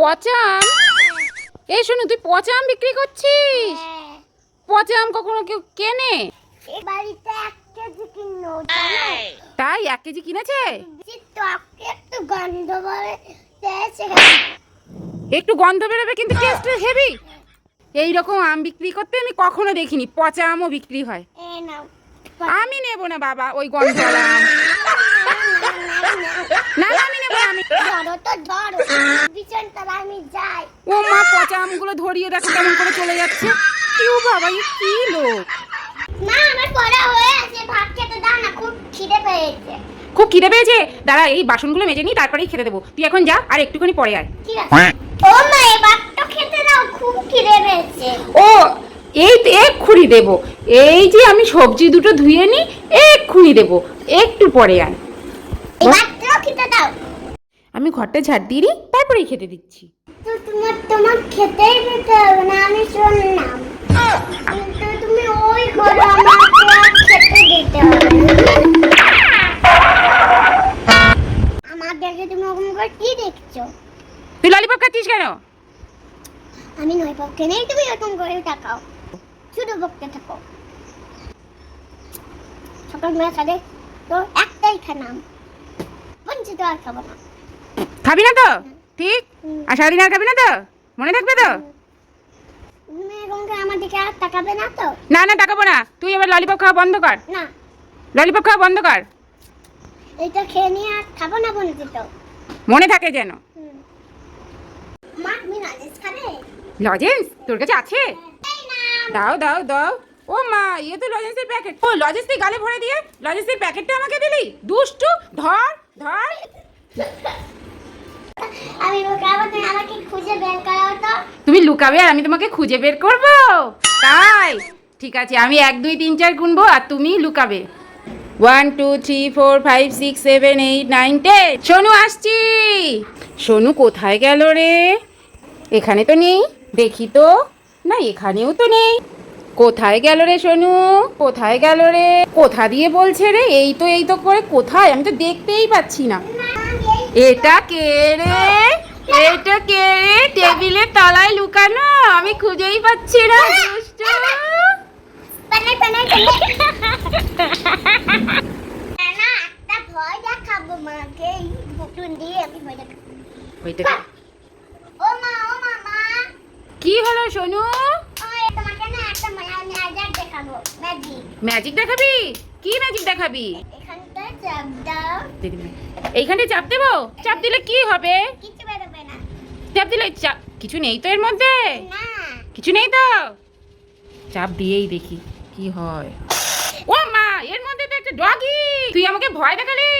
পচা আম? এই শোনো, তুই পচা আম বিক্রি করছিস? পচা আম কখনো কেউ কেনে? বাড়িতে 1 কেজি কিনো। তাই 1 কেজি কিনেছে? একটু গন্ধ বেরোচ্ছে। একটু গন্ধ বেরোবে কিন্তু টেস্ট হেভি। এইরকম আম বিক্রি করতে আমি কখনো দেখিনি। পচা আমও বিক্রি হয়? আমি নেব না বাবা ওই গন্ধওয়ালা আম। না না, আমি নেব না। আমি ধরো তো ধরো, বিছানটা আমি যাই। ও মা, পচা আমগুলো ধরিয়ে দেখো কেমন করে চলে যাচ্ছে। কিউ বাবা, এ কি লোক! মা, আমার পড়া হয়ে আছে, ভাত খেতে দাও না, খুব খিদে পেয়েছে। খুব খিদে পেয়েছে? দাঁড়া, এই বাসনগুলো মেজে নিই, তারপরেই খেতে দেবো। তুই এখন যা, আর একটুখানি পরে আয়। ঠিক আছে। ও মা, এবার তো খেতে দাও, খুব খিদে পেয়েছে। ও, এই তো এক্ষুনি দেবো। এই যে আমি সবজি দুটো ধুয়ে নিই, এক্ষুনি দেবো, একটু পরে আয়। এবার তো খেতে দাও। আমি ঘরটা ঝাড় দিয়ে নিই, তারপরেই খেতে দিচ্ছি। তো তোমার খেতেই দিতে হবে না, আমি শুনলাম। কিন্তু তুমি ওই ঘরে আমাকে আর খেতে দিতে হবে না। আমাদেরকে তুমি ওরকম করে কি দেখছো? তুই ললিপপ খাচ্ছিস কেন? আমি নয় পক্ষে নেই, তুমি এরকম করে তাকাও, শুধু বকতে থাকো। সকাল মেয়ে সাথে তো একটাই খানাম, বঞ্চিত আর খাবো না। খাবি না তো? ঠিক। আর সারাদিন আর খাবি না তো? মনে থাকবে তো? তুমি এরকম করে আমার দিকে আর তাকাবে না তো? না না, তাকাবো না। তুই এবার ললিপপ খাওয়া বন্ধ কর। না, ললিপপ খাওয়া বন্ধ কর। এটা খেয়ে নিয়ে আর খাবো না বঞ্চিত। মনে থাকে যেন। মা, তুমি নাজিস খাবে? লজেন্স তোর কাছে আছে? এই না। দাও দাও দাও। ও মা, ইয়ে তো লজেন্সের প্যাকেট। ও, লজেন্স তুই গালে ভরে দিয়ে লজেন্সের প্যাকেটটা আমাকে দিলি? দুষ্টু! ধর ধর। আমি লুকাবো, তুমি আমাকে খুঁজে বের করাও তো। তুমি লুকাবে আর আমি তোমাকে খুঁজে বের করব? তাই ঠিক আছে, আমি 1 2 3 4 গুনবো আর তুমি লুকাবে। 1 2 3 4 5 6 7 8 9 10। সোনু আসছি। সোনু কোথায় গেল রে? এখানে তো নেই, দেখি তো। না, এখানেও তো নেই। কোথায় গেল রে সোনু? কোথায় গেল রে? কোথা দিয়ে বলছে রে? এই তো করে কোথায়? আমি তো দেখতেই পাচ্ছি না। এটা কে রে? এটা কে রে? টেবিলের তলায় লুকানো, আমি খুঁজেই পাচ্ছি না। দুষ্টু! পানাই পানাই পানাই। না, একটা ভয় দেখাবো মাকে, এই বুটুন দিয়ে আমি ভয় দেখাবো। ওইটা ও মা, মা। কি হলো সোনু? ওই তোমাকে না একটা ম্যাজিক দেখাবো, ম্যাজিক। ম্যাজিক দেখাবি? কি ম্যাজিক দেখাবি? এখানটা চাপ দাও। এইখানে চাপ দেবো? চাপ দিলে কি হবে? কিছু বেরোবে না। চাপ দিলে কিছু নেই তো এর মধ্যে? না। কিছু নেই তো? চাপ দিয়েই দেখি কি হয়। ও মা, এর মধ্যে তো একটা ডগি। তুই আমাকে ভয় দেখালি।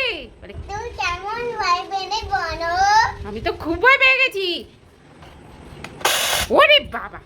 তুমি কেমন ভয় পেলে বলো? আমি তো খুব ভয় পেয়ে গেছি। ওরে বাবা!